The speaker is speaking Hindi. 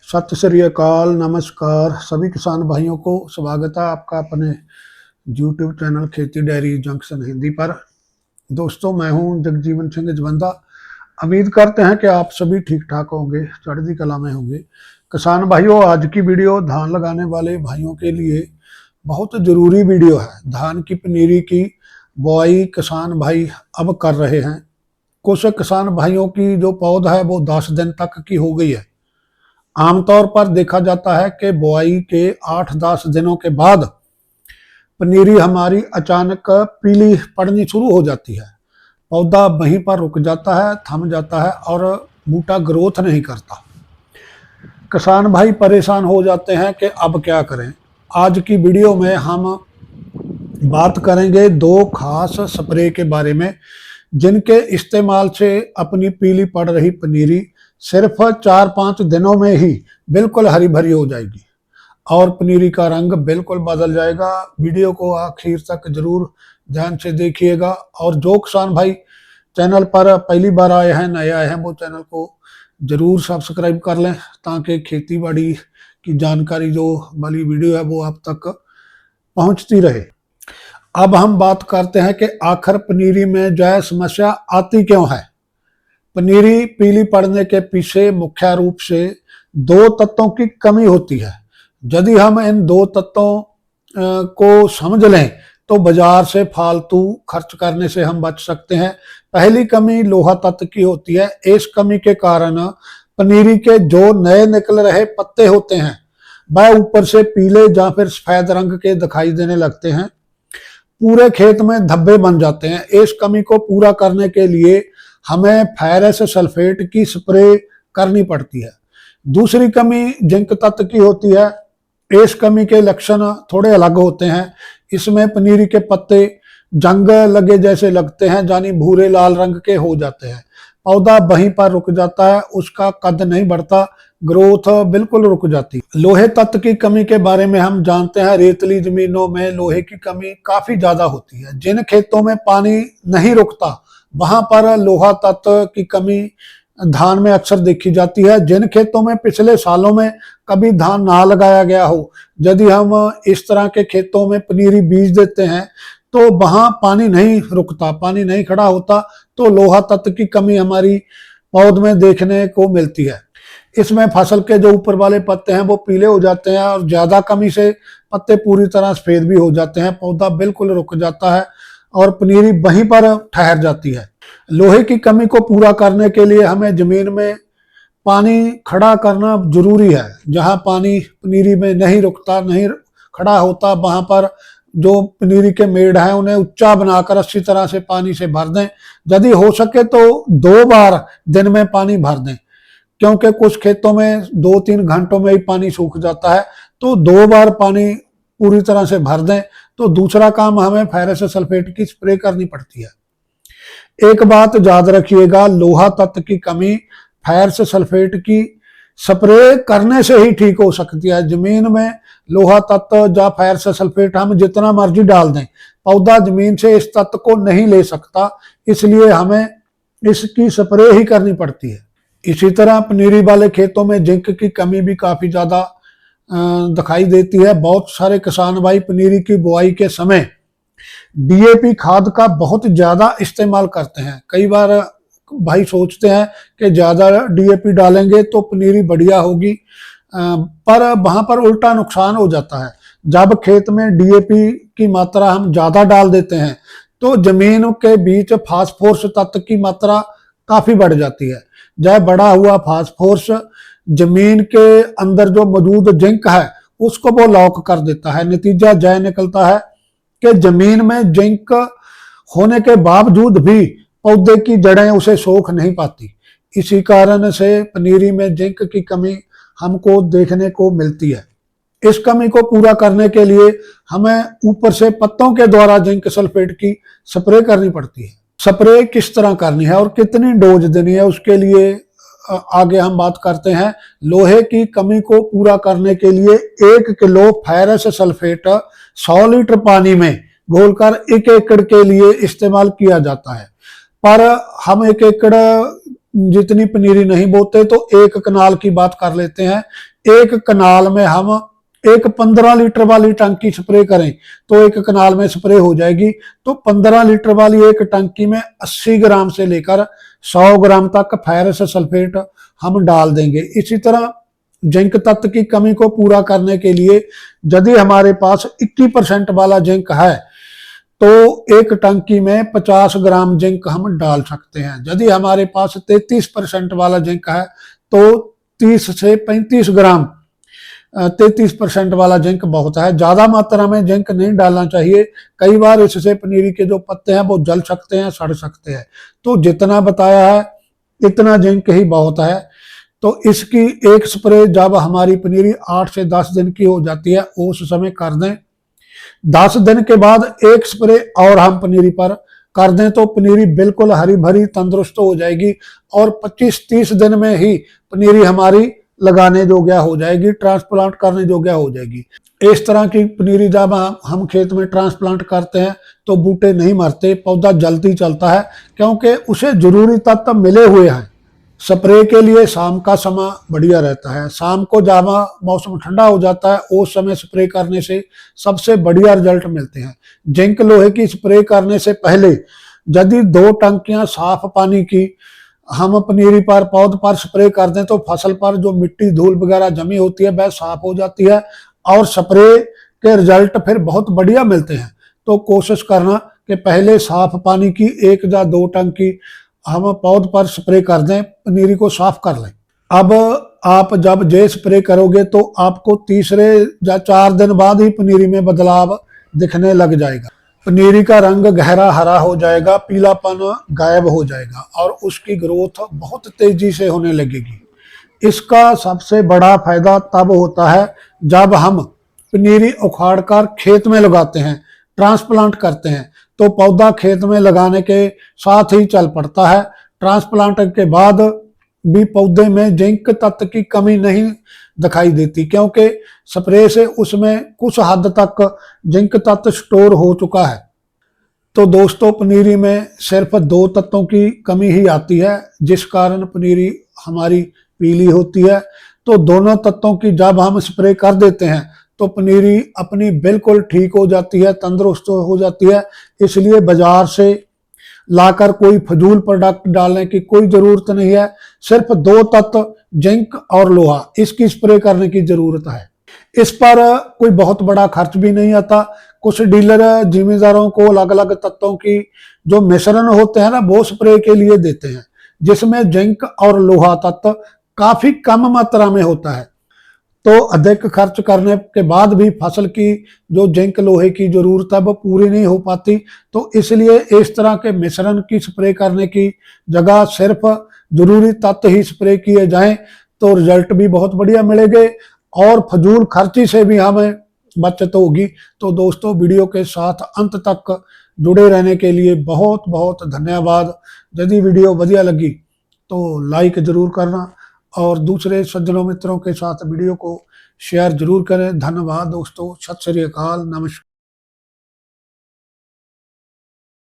सत श्री अकाल, नमस्कार सभी किसान भाइयों को। स्वागत है आपका अपने YouTube चैनल खेती डायरी जंक्शन हिंदी पर। दोस्तों, मैं हूं जगजीवन सिंह जवंदा। उम्मीद करते हैं कि आप सभी ठीक ठाक होंगे, चढ़ती कला में होंगे। किसान भाइयों, आज की वीडियो धान लगाने वाले भाइयों के लिए बहुत ज़रूरी वीडियो है। धान की पनीरी की बुआई किसान भाई अब कर रहे हैं। कुछ किसान भाइयों की जो पौध है वो 10 दिन तक की हो गई है। आमतौर पर देखा जाता है कि बुआई के 8-10 दिनों के बाद पनीरी हमारी अचानक पीली पड़नी शुरू हो जाती है। पौधा वहीं पर रुक जाता है, थम जाता है और बूटा ग्रोथ नहीं करता। किसान भाई परेशान हो जाते हैं कि अब क्या करें। आज की वीडियो में हम बात करेंगे 2 खास स्प्रे के बारे में, जिनके इस्तेमाल से अपनी पीली पड़ रही पनीरी सिर्फ 4-5 दिनों में ही बिल्कुल हरी भरी हो जाएगी और पनीरी का रंग बिल्कुल बदल जाएगा। वीडियो को आखिर तक जरूर ध्यान से देखिएगा। और जो किसान भाई चैनल पर पहली बार आए हैं, नए आए हैं, वो चैनल को जरूर सब्सक्राइब कर लें ताकि खेती बाड़ी की जानकारी जो वाली वीडियो है वो आप तक पहुंचती रहे। अब हम बात करते हैं कि आखिर पनीरी में यह समस्या आती क्यों है। पनीरी पीली पड़ने के पीछे मुख्य रूप से 2 तत्वों की कमी होती है। यदि हम इन 2 तत्वों को समझ लें तो बाजार से फालतू खर्च करने से हम बच सकते हैं। पहली कमी लोहा तत्व की होती है। इस कमी के कारण पनीरी के जो नए निकल रहे पत्ते होते हैं वह ऊपर से पीले या फिर सफेद रंग के दिखाई देने लगते हैं। पूरे खेत में धब्बे बन जाते हैं। इस कमी को पूरा करने के लिए हमें फेरस सल्फेट की स्प्रे करनी पड़ती है। दूसरी कमी जिंक तत्व की होती है। इस कमी के लक्षण थोड़े अलग होते हैं। इसमें पनीरी के पत्ते जंग लगे जैसे लगते हैं, यानी भूरे लाल रंग के हो जाते हैं। पौधा वहीं पर रुक जाता है, उसका कद नहीं बढ़ता, ग्रोथ बिल्कुल रुक जाती है। लोहे तत्व की कमी के बारे में हम जानते हैं। रेतली जमीनों में लोहे की कमी काफी ज्यादा होती है। जिन खेतों में पानी नहीं रुकता वहां पर लोहा तत्व की कमी धान में अक्सर देखी जाती है। जिन खेतों में पिछले सालों में कभी धान ना लगाया गया हो, यदि हम इस तरह के खेतों में पनीरी बीज देते हैं तो वहां पानी नहीं रुकता, पानी नहीं खड़ा होता, तो लोहा तत्व की कमी हमारी पौध में देखने को मिलती है। इसमें फसल के जो ऊपर वाले पत्ते हैं वो पीले हो जाते हैं और ज्यादा कमी से पत्ते पूरी तरह सफेद भी हो जाते हैं। पौधा बिल्कुल रुक जाता है और पनीरी वहीं पर ठहर जाती है। लोहे की कमी को पूरा करने के लिए हमें जमीन में पानी खड़ा करना जरूरी है। जहां पानी पनीरी में नहीं रुकता, नहीं खड़ा होता, वहां पर जो पनीरी के मेड़ हैं उन्हें ऊंचा बनाकर अच्छी तरह से पानी से भर दें। यदि हो सके तो 2 बार दिन में पानी भर दें, क्योंकि कुछ खेतों में 2-3 घंटों में ही पानी सूख जाता है, तो 2 बार पानी पूरी तरह से भर दें। तो दूसरा काम हमें फेरस सल्फेट की स्प्रे करनी पड़ती है। एक बात याद रखिएगा, लोहा तत्व की कमी फेरस सल्फेट की स्प्रे करने से ही ठीक हो सकती है। जमीन में लोहा तत्व या फेरस सल्फेट हम जितना मर्जी डाल दें, पौधा जमीन से इस तत्व को नहीं ले सकता, इसलिए हमें इसकी स्प्रे ही करनी पड़ती है। इसी तरह पनीरी वाले खेतों में जिंक की कमी भी काफी ज्यादा दिखाई देती है। बहुत सारे किसान भाई पनीरी की बुआई के समय डीएपी खाद का बहुत ज्यादा इस्तेमाल करते हैं। कई बार भाई सोचते हैं कि ज्यादा डीएपी डालेंगे तो पनीरी बढ़िया होगी, पर वहां पर उल्टा नुकसान हो जाता है। जब खेत में डीएपी की मात्रा हम ज्यादा डाल देते हैं तो जमीन के बीच फास्फोरस तत्व की मात्रा काफी बढ़ जाती है। जब बढ़ा हुआ फास्फोरस जमीन के अंदर जो मौजूद जिंक है उसको वो लॉक कर देता है। नतीजा यह निकलता है कि जमीन में जिंक होने के बावजूद भी पौधे की जड़ें उसे सोख नहीं पाती। इसी कारण से पनीरी में जिंक की कमी हमको देखने को मिलती है। इस कमी को पूरा करने के लिए हमें ऊपर से पत्तों के द्वारा जिंक सल्फेट की स्प्रे करनी पड़ती है। स्प्रे किस तरह करनी है और कितनी डोज देनी है, उसके लिए आगे हम बात करते हैं। लोहे की कमी को पूरा करने के लिए 1 किलो फेरस सल्फेट 100 लीटर पानी में घोलकर 1 एकड़ के लिए इस्तेमाल किया जाता है। पर हम 1 एकड़ जितनी पनीरी नहीं बोते तो एक कनाल की बात कर लेते हैं। एक कनाल में हम एक 15 लीटर वाली टंकी स्प्रे करें तो एक कनाल में स्प्रे हो जाएगी। तो 15 लीटर वाली एक टंकी में 80 ग्राम से लेकर 100 ग्राम तक फेरस सल्फेट हम डाल देंगे। इसी तरह जिंक तत्व की कमी को पूरा करने के लिए यदि हमारे पास 21% वाला जिंक है तो एक टंकी में 50 ग्राम जिंक हम डाल सकते हैं। यदि हमारे पास 33% वाला जिंक है तो 30 से 35 ग्राम 33% वाला जिंक बहुत है। ज्यादा मात्रा में जिंक नहीं डालना चाहिए, कई बार इससे पनीरी के जो पत्ते हैं वो जल सकते हैं, सड़ सकते हैं। तो जितना बताया है इतना जिंक ही बहुत है। तो इसकी एक स्प्रे जब हमारी पनीरी 8 से 10 दिन की हो जाती है उस समय कर दें। 10 दिन के बाद एक स्प्रे और हम पनीरी पर कर दें तो पनीरी बिल्कुल हरी भरी तंदुरुस्त हो जाएगी और 25-30 दिन में ही पनीरी हमारी लगाने जोग्या हो जाएगी, ट्रांसप्लांट करने जोग्या हो जाएगी। इस तरह की पनीरी जब हम खेत में ट्रांसप्लांट करते हैं तो बूटे नहीं मरते, पौधा जल्दी चलता है क्योंकि उसे जरूरी तत्व मिले हुए हैं। स्प्रे के लिए शाम का समय बढ़िया रहता है। शाम को जब मौसम ठंडा हो जाता है उस समय स्प्रे करने से सबसे बढ़िया रिजल्ट मिलते हैं। जिंक लोहे की स्प्रे करने से पहले यदि 2 टंकियां साफ पानी की हम पनीरी पर पौध पर स्प्रे कर दें तो फसल पर जो मिट्टी धूल वगैरह जमी होती है वह साफ हो जाती है और स्प्रे के रिजल्ट फिर बहुत बढ़िया मिलते हैं। तो कोशिश करना कि पहले साफ पानी की 1 या 2 टंकी हम पौध पर स्प्रे कर दें, पनीरी को साफ कर लें। अब आप जब ये स्प्रे करोगे तो आपको तीसरे या 4 दिन बाद ही पनीरी में बदलाव दिखने लग जाएगा। पनीरी का रंग गहरा हरा हो जाएगा, पीलापन गायब हो जाएगा और उसकी ग्रोथ बहुत तेजी से होने लगेगी। इसका सबसे बड़ा फायदा तब होता है जब हम पनीरी उखाड़कर खेत में लगाते हैं, ट्रांसप्लांट करते हैं तो पौधा खेत में लगाने के साथ ही चल पड़ता है। ट्रांसप्लांट के बाद भी पौधे में जिंक तत्व की कमी नहीं दिखाई देती क्योंकि स्प्रे से उसमें कुछ हद तक जिंक तत्व स्टोर हो चुका है। तो दोस्तों पनीरी में सिर्फ 2 तत्वों की कमी ही आती है जिस कारण पनीरी हमारी पीली होती है। तो दोनों तत्वों की जब हम स्प्रे कर देते हैं तो पनीरी अपनी बिल्कुल ठीक हो जाती है, तंदुरुस्त हो जाती है। इसलिए बाजार से लाकर कोई फजूल प्रोडक्ट डालने की कोई जरूरत नहीं है। सिर्फ 2 तत्व जिंक और लोहा इसकी स्प्रे करने की जरूरत है। इस पर कोई बहुत बड़ा खर्च भी नहीं आता। कुछ डीलर जिम्मेदारों को अलग अलग तत्वों की जो मिश्रण होते हैं ना वो स्प्रे के लिए देते हैं जिसमें जिंक और लोहा तत्व काफी कम मात्रा में होता है। तो अधिक खर्च करने के बाद भी फसल की जो जिंक लोहे की जरूरत है वो पूरी नहीं हो पाती। तो इसलिए इस तरह के मिश्रण की स्प्रे करने की जगह सिर्फ जरूरी तत्व ही स्प्रे किए जाएं तो रिजल्ट भी बहुत बढ़िया मिलेंगे और फजूल खर्ची से भी हमें बचत होगी। तो दोस्तों वीडियो के साथ अंत तक जुड़े रहने के लिए बहुत बहुत धन्यवाद। यदि वीडियो बढ़िया लगी तो लाइक जरूर करना और दूसरे सज्जनों मित्रों के साथ वीडियो को शेयर जरूर करें। धन्यवाद दोस्तों, सत श्री अकाल, नमस्कार।